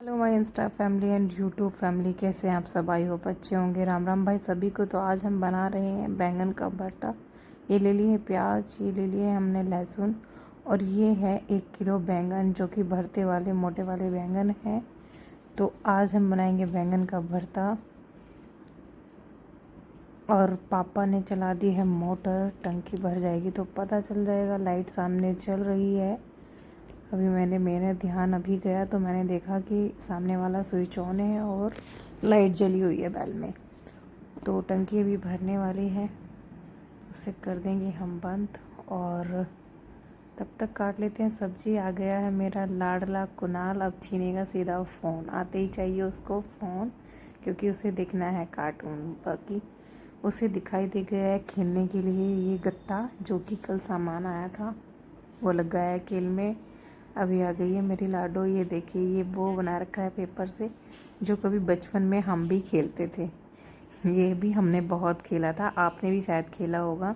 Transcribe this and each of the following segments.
Hello my Insta family and YouTube family, कैसे हैं आप सब? आई होप अच्छे होंगे। राम राम भाई सभी को। तो आज हम बना रहे हैं बैंगन का भरता। ये ले लिए प्याज, ये ले लिए हमने लहसुन, और ये है 1 किलो बैंगन जो कि भरते वाले मोटे वाले बैंगन हैं। तो आज हम बनाएंगे बैंगन का भरता। और पापा ने चला दी है मोटर, टंकी भर जाएगी तो पता चल जाएगा। लाइट सामने चल रही है। अभी मेरे ध्यान अभी गया तो मैंने देखा कि सामने वाला स्विच ऑन है और लाइट जली हुई है बैल में। तो टंकी अभी भरने वाली है, उसे कर देंगे हम बंद। और तब तक काट लेते हैं सब्जी। आ गया है मेरा लाडला कुणाल, अब छीनेगा सीधा फ़ोन। आते ही चाहिए उसको फ़ोन, क्योंकि उसे दिखना है कार्टून। बाकी उसे दिखाई दे गया है खेलने के लिए ये गत्ता, जो कि कल सामान आया था वो लग गया है खेल में। अभी आ गई है मेरी लाडो। ये देखिए, ये वो बना रखा है पेपर से, जो कभी बचपन में हम भी खेलते थे। ये भी हमने बहुत खेला था, आपने भी शायद खेला होगा।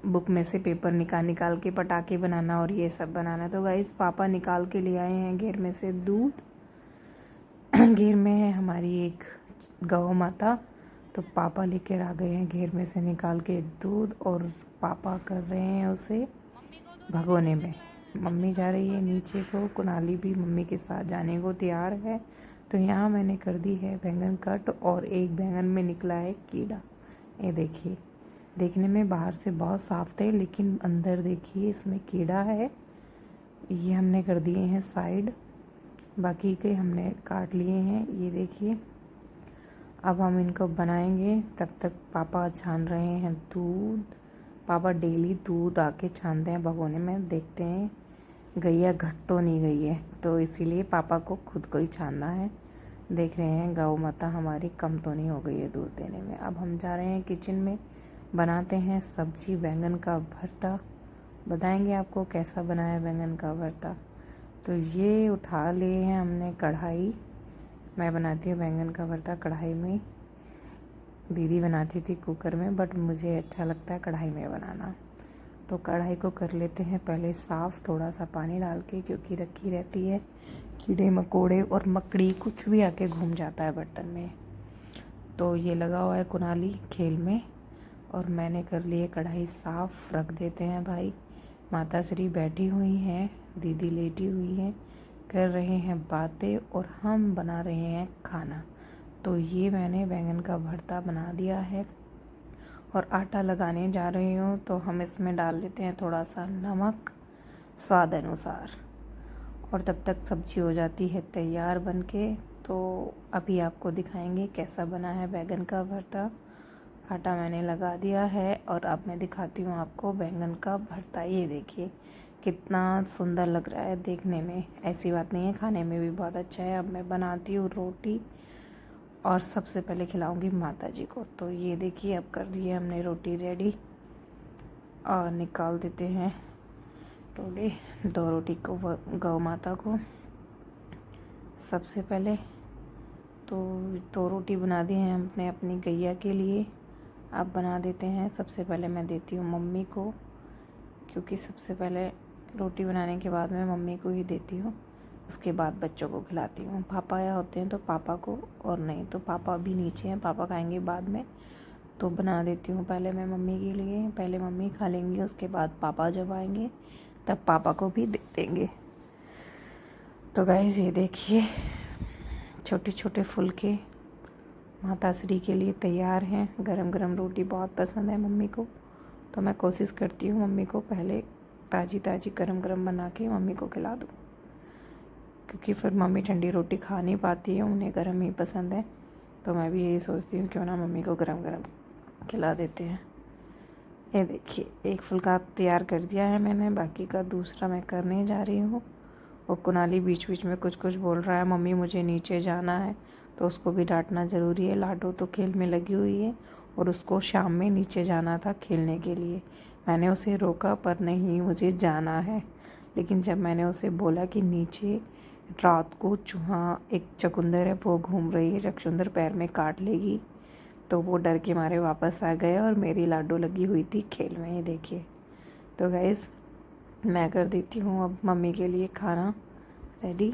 बुक में से पेपर निकाल निकाल के पटाखे बनाना और ये सब बनाना। तो गाइस पापा निकाल के ले आए हैं घेर में से दूध। घेर में है हमारी एक गौ माता, तो पापा लेकर आ गए हैं घेर में से निकाल के दूध, और पापा कर रहे हैं उसे भगोने में। मम्मी जा रही है नीचे को, कुनाली भी मम्मी के साथ जाने को तैयार है। तो यहाँ मैंने कर दी है बैंगन कट, और एक बैंगन में निकला है कीड़ा। ये देखिए, देखने में बाहर से बहुत साफ थे, लेकिन अंदर देखिए इसमें कीड़ा है। ये हमने कर दिए हैं साइड, बाकी के हमने काट लिए हैं। ये देखिए, अब हम इनको बनाएंगे। तब तक पापा छान रहे हैं दूध। पापा डेली दूध आके छानते हैं भगोने में। देखते हैं गैया घट तो नहीं गई है, तो इसीलिए पापा को खुद को ही छानना है। देख रहे हैं गौ माता हमारी कम तो नहीं हो गई है दूध देने में। अब हम जा रहे हैं किचन में, बनाते हैं सब्जी बैंगन का भरता। बताएंगे आपको कैसा बनाया बैंगन का भरता। तो ये उठा लिए हैं हमने कढ़ाई। मैं बनाती हूँ बैंगन का भरता कढ़ाई में, दीदी बनाती थी कुकर में, बट मुझे अच्छा लगता है कढ़ाई में बनाना। तो कढ़ाई को कर लेते हैं पहले साफ़, थोड़ा सा पानी डाल के, क्योंकि रखी रहती है कीड़े मकोड़े और मकड़ी, कुछ भी आके घूम जाता है बर्तन में। तो ये लगा हुआ है कुनाली खेल में, और मैंने कर लिए कढ़ाई साफ़। रख देते हैं भाई। माता श्री बैठी हुई हैं, दीदी लेटी हुई हैं, कर रहे हैं बातें, और हम बना रहे हैं खाना। तो ये मैंने बैंगन का भरता बना दिया है और आटा लगाने जा रही हूँ। तो हम इसमें डाल लेते हैं थोड़ा सा नमक स्वाद अनुसार, और तब तक सब्जी हो जाती है तैयार बन के। तो अभी आपको दिखाएंगे कैसा बना है बैंगन का भरता। आटा मैंने लगा दिया है, और अब मैं दिखाती हूँ आपको बैंगन का भरता। ये देखिए कितना सुंदर लग रहा है देखने में। ऐसी बात नहीं है, खाने में भी बहुत अच्छा है। अब मैं बनाती हूँ रोटी, और सबसे पहले खिलाऊंगी माता जी को। तो ये देखिए, अब कर दी है हमने रोटी रेडी, और निकाल देते हैं रोटी। 2 रोटी को गौ माता को सबसे पहले। तो 2 रोटी बना दी हैं हमने अपनी गैया के लिए। अब बना देते हैं, सबसे पहले मैं देती हूँ मम्मी को, क्योंकि सबसे पहले रोटी बनाने के बाद मैं मम्मी को ही देती हूँ, उसके बाद बच्चों को खिलाती हूँ। पापा या होते हैं तो पापा को, और नहीं तो पापा अभी नीचे हैं, पापा खाएंगे बाद में। तो बना देती हूँ पहले मैं मम्मी के लिए। पहले मम्मी खा लेंगी, उसके बाद पापा जब आएंगे तब पापा को भी दे देंगे। तो गाइस ये देखिए, छोटे छोटे फुलके माता श्री के लिए तैयार हैं। गरम गरम रोटी बहुत पसंद है मम्मी को, तो मैं कोशिश करती हूँ मम्मी को पहले ताज़ी ताज़ी गरम गरम बना के मम्मी को खिला दूँ, क्योंकि फिर मम्मी ठंडी रोटी खा नहीं पाती है, उन्हें गरम ही पसंद है। तो मैं भी यही सोचती हूँ क्यों ना मम्मी को गरम गरम खिला देते हैं। ये देखिए, एक फुल्का तैयार कर दिया है मैंने, बाकी का दूसरा मैं करने जा रही हूँ। और कुनाली बीच बीच में कुछ कुछ बोल रहा है, मम्मी मुझे नीचे जाना है। तो उसको भी डांटना ज़रूरी है। लाडो तो खेल में लगी हुई है, और उसको शाम में नीचे जाना था खेलने के लिए। मैंने उसे रोका, पर नहीं, मुझे जाना है। लेकिन जब मैंने उसे बोला कि नीचे रात को चूहा, एक चकुंदर है वो घूम रही है, चकुंदर पैर में काट लेगी, तो वो डर के मारे वापस आ गए, और मेरी लाडो लगी हुई थी खेल में। ही देखिए। तो गाइस मैं कर देती हूँ अब मम्मी के लिए खाना रेडी।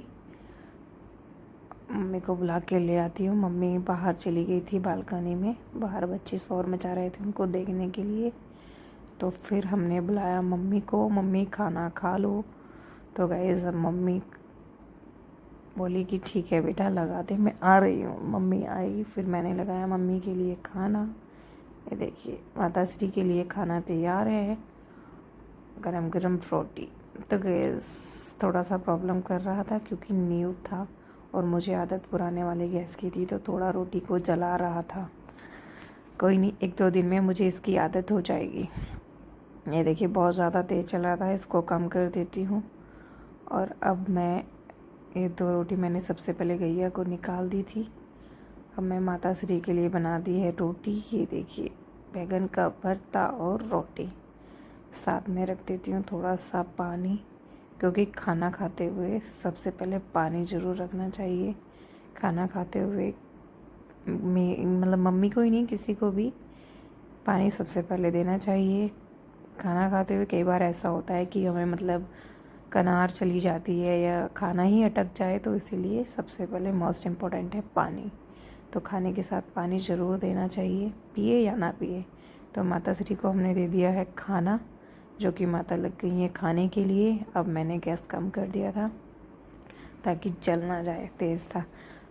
मम्मी को बुला के ले आती हूँ। मम्मी बाहर चली गई थी बालकनी में, बाहर बच्चे शोर मचा रहे थे उनको देखने के लिए। तो फिर हमने बुलाया मम्मी को, मम्मी खाना खा लो। तो गाइस मम्मी बोली कि ठीक है बेटा लगा दे, मैं आ रही हूँ। मम्मी आई, फिर मैंने लगाया मम्मी के लिए खाना। ये देखिए माता श्री के लिए खाना तैयार है, गरम गरम रोटी। तो गैस थोड़ा सा प्रॉब्लम कर रहा था क्योंकि न्यू था और मुझे आदत पुराने वाले गैस की थी, तो थोड़ा रोटी को जला रहा था। कोई नहीं, 1-2 दिन में मुझे इसकी आदत हो जाएगी। ये देखिए बहुत ज़्यादा तेज़ चल रहा था, इसको कम कर देती हूँ। और अब मैं ये 2 रोटी मैंने सबसे पहले गैया को निकाल दी थी। अब मैं माता श्री के लिए बना दी है रोटी। ये देखिए बैगन का भरता और रोटी। साथ में रख देती हूँ थोड़ा सा पानी, क्योंकि खाना खाते हुए सबसे पहले पानी ज़रूर रखना चाहिए। खाना खाते हुए मतलब मम्मी को ही नहीं, किसी को भी पानी सबसे पहले देना चाहिए। खाना खाते हुए कई बार ऐसा होता है कि हमें मतलब कनार चली जाती है या खाना ही अटक जाए, तो इसीलिए सबसे पहले मोस्ट इम्पोर्टेंट है पानी। तो खाने के साथ पानी ज़रूर देना चाहिए, पिए या ना पिए। तो माता श्री को हमने दे दिया है खाना, जो कि माता लग गई है खाने के लिए। अब मैंने गैस कम कर दिया था ताकि जल ना जाए, तेज़ था।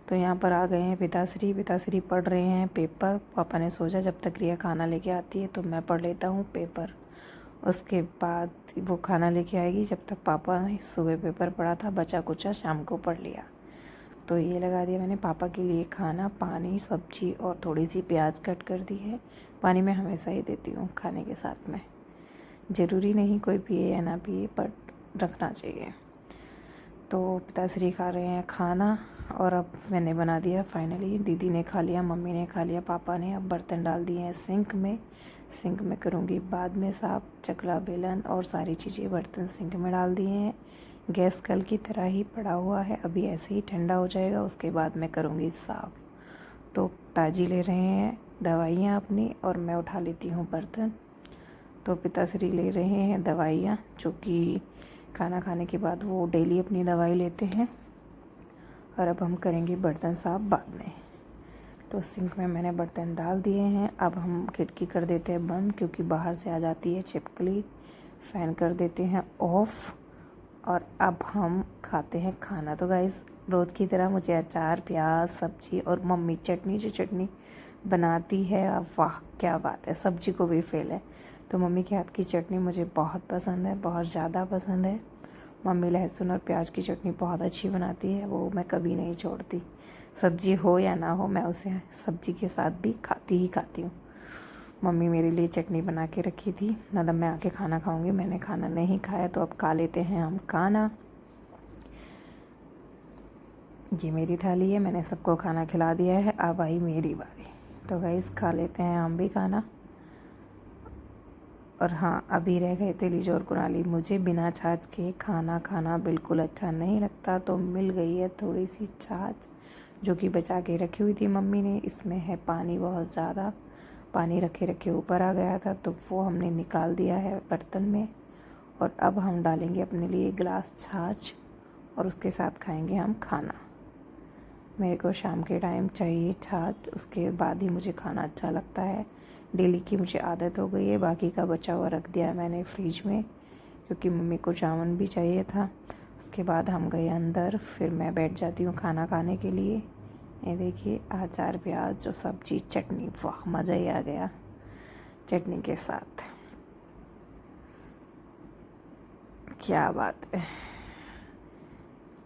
तो यहाँ पर आ गए हैं पिताश्री पढ़ रहे हैं पेपर। पापा ने सोचा जब तक रिया खाना लेके आती है तो मैं पढ़ लेता हूँ पेपर, उसके बाद वो खाना लेके आएगी। जब तक पापा ने सुबह पेपर पढ़ा था, बचा कुचा शाम को पढ़ लिया। तो ये लगा दिया मैंने पापा के लिए खाना, पानी, सब्जी और थोड़ी सी प्याज कट कर दी है। पानी मैं हमेशा ही देती हूँ खाने के साथ में, ज़रूरी नहीं कोई पिए या ना पिए, बट रखना चाहिए। तो पिताश्री खा रहे हैं खाना और अब मैंने बना दिया फाइनली। दीदी ने खा लिया, मम्मी ने खा लिया, पापा ने। अब बर्तन डाल दिए हैं सिंक में करूँगी बाद में साफ़। चकला बेलन और सारी चीज़ें बर्तन सिंक में डाल दिए हैं। गैस कल की तरह ही पड़ा हुआ है, अभी ऐसे ही ठंडा हो जाएगा, उसके बाद मैं करूँगी साफ़। तो ताजी ले रहे हैं दवाइयाँ अपनी और मैं उठा लेती हूँ बर्तन। तो पिताश्री ले रहे हैं दवाइयाँ, जो कि खाना खाने के बाद वो डेली अपनी दवाई लेते हैं। और अब हम करेंगे बर्तन साफ़ बाद में। तो सिंक में मैंने बर्तन डाल दिए हैं। अब हम खिड़की कर देते हैं बंद, क्योंकि बाहर से आ जाती है छिपकली। फ़ैन कर देते हैं ऑफ़ और अब हम खाते हैं खाना। तो गाइस रोज़ की तरह मुझे अचार, प्याज, सब्जी और मम्मी चटनी बनाती है। अब वाह क्या बात है, सब्जी को भी फेल है। तो मम्मी के हाथ की चटनी मुझे बहुत पसंद है, बहुत ज़्यादा पसंद है। मम्मी लहसुन और प्याज की चटनी बहुत अच्छी बनाती है, वो मैं कभी नहीं छोड़ती। सब्जी हो या ना हो, मैं उसे सब्जी के साथ भी खाती हूँ। मम्मी मेरे लिए चटनी बना के रखी थी, मतलब मैं आके खाना खाऊंगी। मैंने खाना नहीं खाया, तो अब खा लेते हैं हम खाना। ये मेरी थाली है, मैंने सबको खाना खिला दिया है, अब आई मेरी बारी। तो गाइस खा लेते हैं हम भी खाना। और हाँ, अभी रह गए थे लीजो और कुनाली। मुझे बिना छाछ के खाना बिल्कुल अच्छा नहीं लगता, तो मिल गई है थोड़ी सी छाछ, जो कि बचा के रखी हुई थी मम्मी ने। इसमें है पानी, बहुत ज़्यादा पानी रखे ऊपर आ गया था, तो वो हमने निकाल दिया है बर्तन में। और अब हम डालेंगे अपने लिए गिलास छाछ और उसके साथ खाएंगे हम खाना। मेरे को शाम के टाइम चाहिए छाछ, उसके बाद ही मुझे खाना अच्छा लगता है। डेली की मुझे आदत हो गई है। बाकी का बचा हुआ रख दिया है मैंने फ्रिज में, क्योंकि मम्मी को जामुन भी चाहिए था। उसके बाद हम गए अंदर, फिर मैं बैठ जाती हूँ खाना खाने के लिए। ये देखिए अचार, प्याज, जो सब्जी, चटनी, वाह मज़ा ही आ गया चटनी के साथ। क्या बात है।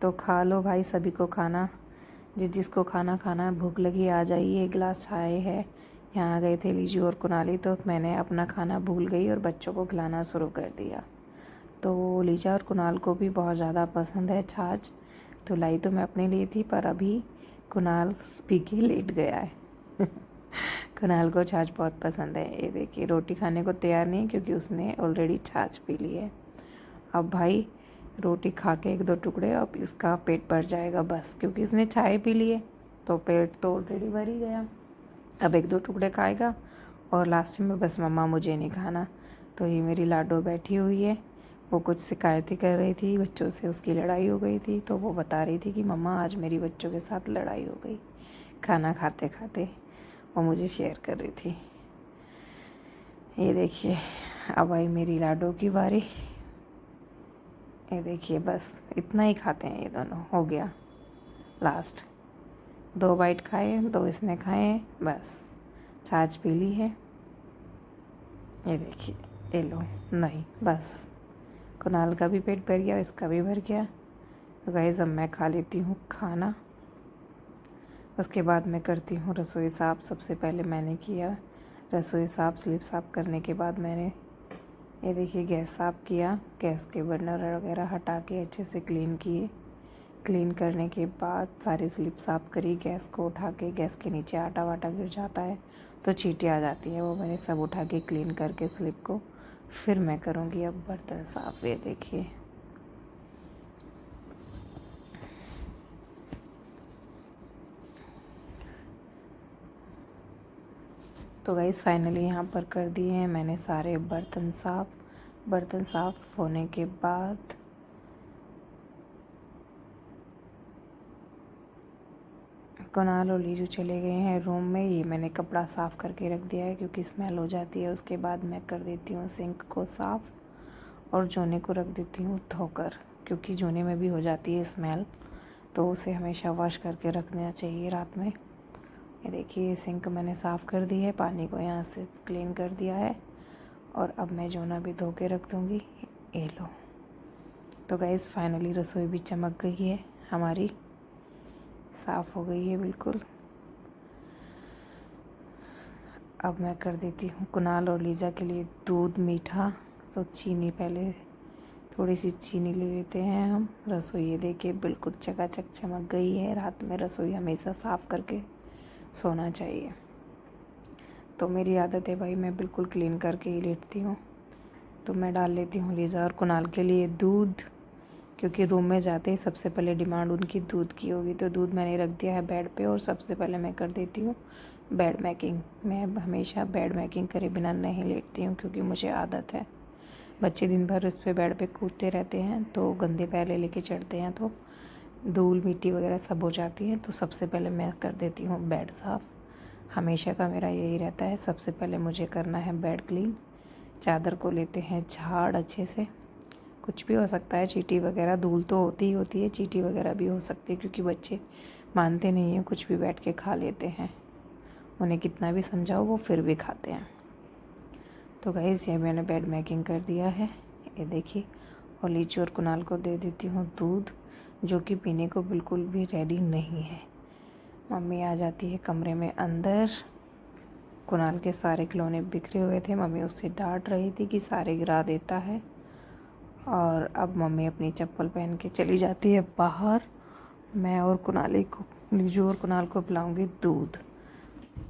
तो खा लो भाई, सभी को खाना, जिसको खाना है, भूख लगी आ जाइए। एक गिलास चाय है। यहाँ आ गए थे लीजू और कुनाली, तो मैंने अपना खाना भूल गई और बच्चों को खिलाना शुरू कर दिया। तो लीजा और कुनाल को भी बहुत ज़्यादा पसंद है छाछ, तो लाई तो मैं अपने लिए थी, पर अभी कुनाल पी के लेट गया है। कुनाल को छाछ बहुत पसंद है। ये देखिए रोटी खाने को तैयार नहीं, क्योंकि उसने ऑलरेडी छाछ पी ली है। अब भाई रोटी खा के 1-2 टुकड़े, अब इसका पेट भर जाएगा बस, क्योंकि इसने चाय पी ली है, तो पेट तो ऑलरेडी भर ही गया। अब 1-2 टुकड़े खाएगा और लास्ट में बस मम्मा मुझे नहीं खाना। तो ये मेरी लाडो बैठी हुई है, वो कुछ शिकायतें कर रही थी, बच्चों से उसकी लड़ाई हो गई थी, तो वो बता रही थी कि मम्मा आज मेरी बच्चों के साथ लड़ाई हो गई खाना खाते खाते। वो मुझे शेयर कर रही थी। ये देखिए, अब आई मेरी लाडो की बारी। ये देखिए, बस इतना ही खाते हैं ये दोनों। हो गया लास्ट, 2 बाइट खाए, 2 इसने खाए, बस छाछ पी ली है। ये देखिए, ये लो, नहीं बस कुणाल का भी पेट भर गया, इसका भी भर गया। तो गाइस अब मैं खा लेती हूँ खाना, उसके बाद मैं करती हूँ रसोई साफ़। सबसे पहले मैंने किया रसोई साफ़। स्लिप साफ़ करने के बाद मैंने ये देखिए गैस साफ़ किया, गैस के बर्नर वगैरह हटा के अच्छे से क्लीन किए। क्लीन करने के बाद सारी स्लिप साफ़ करी। गैस को उठा के, गैस के नीचे आटा वाटा गिर जाता है तो चींटी आ जाती है, वो मैंने सब उठा के क्लीन करके स्लिप को फिर मैं करूँगी अब बर्तन साफ़। ये देखिए, तो गाइस फाइनली यहाँ पर कर दिए हैं मैंने सारे बर्तन साफ़। बर्तन साफ़ होने के बाद कुणाल और लीजू चले गए हैं रूम में। ये मैंने कपड़ा साफ़ करके रख दिया है क्योंकि स्मेल हो जाती है। उसके बाद मैं कर देती हूँ सिंक को साफ़ और जोने को रख देती हूँ धोकर, क्योंकि जोने में भी हो जाती है स्मेल, तो उसे हमेशा वॉश करके रखना चाहिए रात में। ये देखिए, सिंक मैंने साफ़ कर दी है, पानी को यहाँ से क्लीन कर दिया है और अब मैं जोना भी धो के रख दूँगी। ये लो, तो गाइस फाइनली रसोई भी चमक गई है हमारी, साफ़ हो गई है बिल्कुल। अब मैं कर देती हूँ कुणाल और लीजा के लिए दूध मीठा। तो चीनी, पहले थोड़ी सी चीनी ले लेते हैं हम। रसोई ये देखिए बिल्कुल चकाचक चमक गई है। रात में रसोई हमेशा साफ़ करके सोना चाहिए। तो मेरी आदत है भाई, मैं बिल्कुल क्लीन करके ही लेटती हूँ। तो मैं डाल लेती हूँ लीजा और कुणाल के लिए दूध, क्योंकि रूम में जाते ही सबसे पहले डिमांड उनकी दूध की होगी। तो दूध मैंने रख दिया है बेड पे और सबसे पहले मैं कर देती हूँ बेड मेकिंग। मैं हमेशा बेड मेकिंग करे बिना नहीं लेटती हूँ, क्योंकि मुझे आदत है। बच्चे दिन भर इस पे बेड पे कूदते रहते हैं तो गंदे पैर लेके चढ़ते हैं, तो धूल मिट्टी वगैरह सब हो जाती है। तो सबसे पहले मैं कर देती हूँ बेड साफ़। हमेशा का मेरा यही रहता है, सबसे पहले मुझे करना है बेड क्लीन। चादर को लेते हैं झाड़ अच्छे से, कुछ भी हो सकता है, चींटी वगैरह, धूल तो होती ही होती है, चींटी वगैरह भी हो सकती है, क्योंकि बच्चे मानते नहीं हैं, कुछ भी बैठ के खा लेते हैं। उन्हें कितना भी समझाओ वो फिर भी खाते हैं। तो गाइस ये मैंने बेड मेकिंग कर दिया है, ये देखिए। और लीची और कुणाल को दे देती हूँ दूध, जो कि पीने को बिल्कुल भी रेडी नहीं है। मम्मी आ जाती है कमरे में अंदर। कुणाल के सारे खिलौने बिखरे हुए थे, मम्मी उससे डांट रही थी कि सारे गिरा देता है। और अब मम्मी अपनी चप्पल पहन के चली जाती है बाहर। मैं और कुणाली को, लीजू और कुणाल को पिलाऊंगी दूध।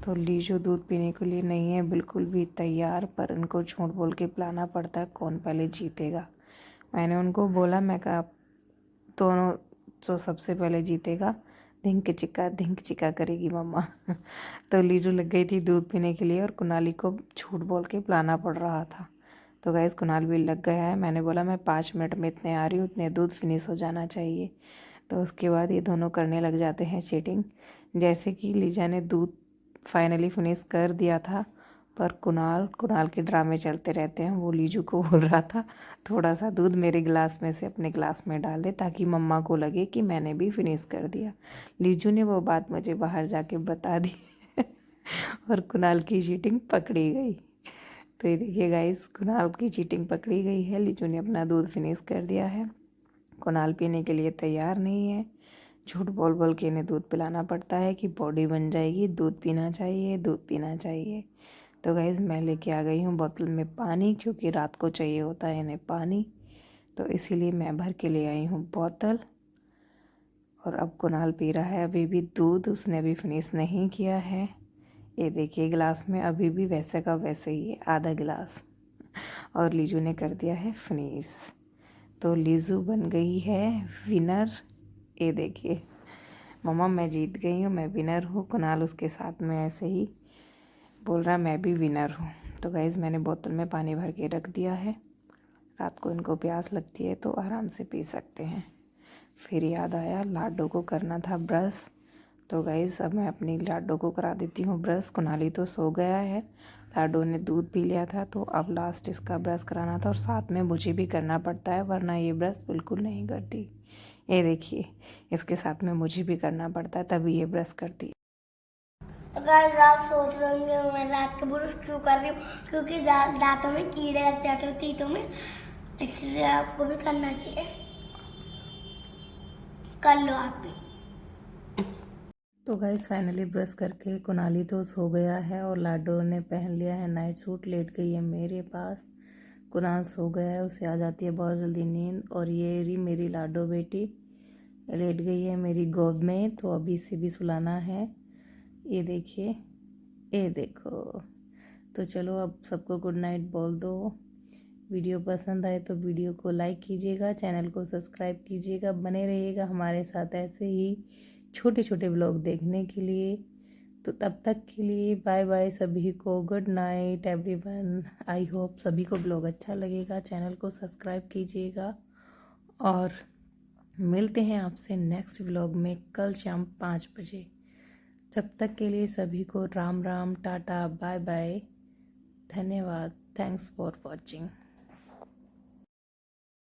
तो लीजू दूध पीने के लिए नहीं है बिल्कुल भी तैयार, पर उनको झूठ बोल के पिलाना पड़ता है, कौन पहले जीतेगा। मैंने उनको बोला, मैं कहा दोनों जो सबसे पहले जीतेगा धिंक चिक्का करेगी मम्मा। तो लीजू लग गई थी दूध पीने के लिए और कुणाली को झूठ बोल के पिलाना पड़ रहा था। तो गाइस कुणाल भी लग गया है। मैंने बोला मैं 5 मिनट में इतने आ रही हूँ, उतने दूध फिनिश हो जाना चाहिए। तो उसके बाद ये दोनों करने लग जाते हैं चीटिंग। जैसे कि लीजा ने दूध फाइनली फिनिश कर दिया था, पर कुणाल के ड्रामे चलते रहते हैं। वो लीजू को बोल रहा था थोड़ा सा दूध मेरे गिलास में से अपने गिलास में डाल दे, ताकि मम्मा को लगे कि मैंने भी फिनिश कर दिया। लीजू ने वो बात मुझे बाहर जाके बता दी और कुणाल की चीटिंग पकड़ी गई। तो ये देखिए गाइस, कुणाल की चीटिंग पकड़ी गई है। लीजू ने अपना दूध फिनिश कर दिया है। कुणाल पीने के लिए तैयार नहीं है। झूठ बोल बोल के इन्हें दूध पिलाना पड़ता है कि बॉडी बन जाएगी, दूध पीना चाहिए, दूध पीना चाहिए। तो गाइस मैं लेके आ गई हूँ बोतल में पानी, क्योंकि रात को चाहिए होता है इन्हें पानी, तो इसीलिए मैं भर के ले आई हूँ बोतल। और अब कुणाल पी रहा है अभी भी दूध, उसने अभी फिनिश नहीं किया है। ये देखिए गिलास में अभी भी वैसे का वैसे ही है, आधा गिलास। और लीजू ने कर दिया है फिनिश। तो लीजू बन गई है विनर। ये देखिए, मम्मा मैं जीत गई हूँ, मैं विनर हूँ। कुणाल उसके साथ में ऐसे ही बोल रहा मैं भी विनर हूँ। तो गाइज़ मैंने बोतल में पानी भर के रख दिया है। रात को इनको प्यास लगती है तो आराम से पी सकते हैं। फिर याद आया लाडो को करना था ब्रश, तो गाइस अब मैं अपनी लाडो को करा देती हूँ ब्रश। कुनाली तो सो गया है, लाडो ने दूध पी लिया था, तो अब लास्ट इसका ब्रश कराना था और साथ में मुझे भी करना पड़ता है, वरना ये ब्रश बिल्कुल नहीं करती। ये देखिए, इसके साथ में मुझे भी करना पड़ता है तभी ये ब्रश करती है। तो गाइस आप सोच रहे होंगे मैं रात के ब्रश क्यों कर रही हूँ, क्योंकि दांतों में कीड़े लग जाते हैं तीतों में, इसलिए आपको भी करना चाहिए। कर लो आप भी। तो गाइस फाइनली ब्रश करके कुनाली तो सो गया है और लाडो ने पहन लिया है नाइट सूट, लेट गई है मेरे पास। कुनाल सो गया है, उसे आ जाती है बहुत जल्दी नींद, और ये रही मेरी लाडो बेटी लेट गई है मेरी गोद में, तो अभी इसे भी सुलाना है। ये देखिए, ये देखो। तो चलो अब सबको गुड नाइट बोल दो। वीडियो पसंद आए तो वीडियो को लाइक कीजिएगा, चैनल को सब्सक्राइब कीजिएगा, बने रहिएगा हमारे साथ ऐसे ही छोटे छोटे ब्लॉग देखने के लिए। तो तब तक के लिए बाय बाय सभी को, good night everyone. I hope सभी को ब्लॉग अच्छा लगेगा, चैनल को सब्सक्राइब कीजिएगा और मिलते हैं आपसे नेक्स्ट व्लॉग में कल शाम 5 बजे। तब तक के लिए सभी को राम राम, टाटा, बाय बाय, धन्यवाद, थैंक्स फॉर वॉचिंग।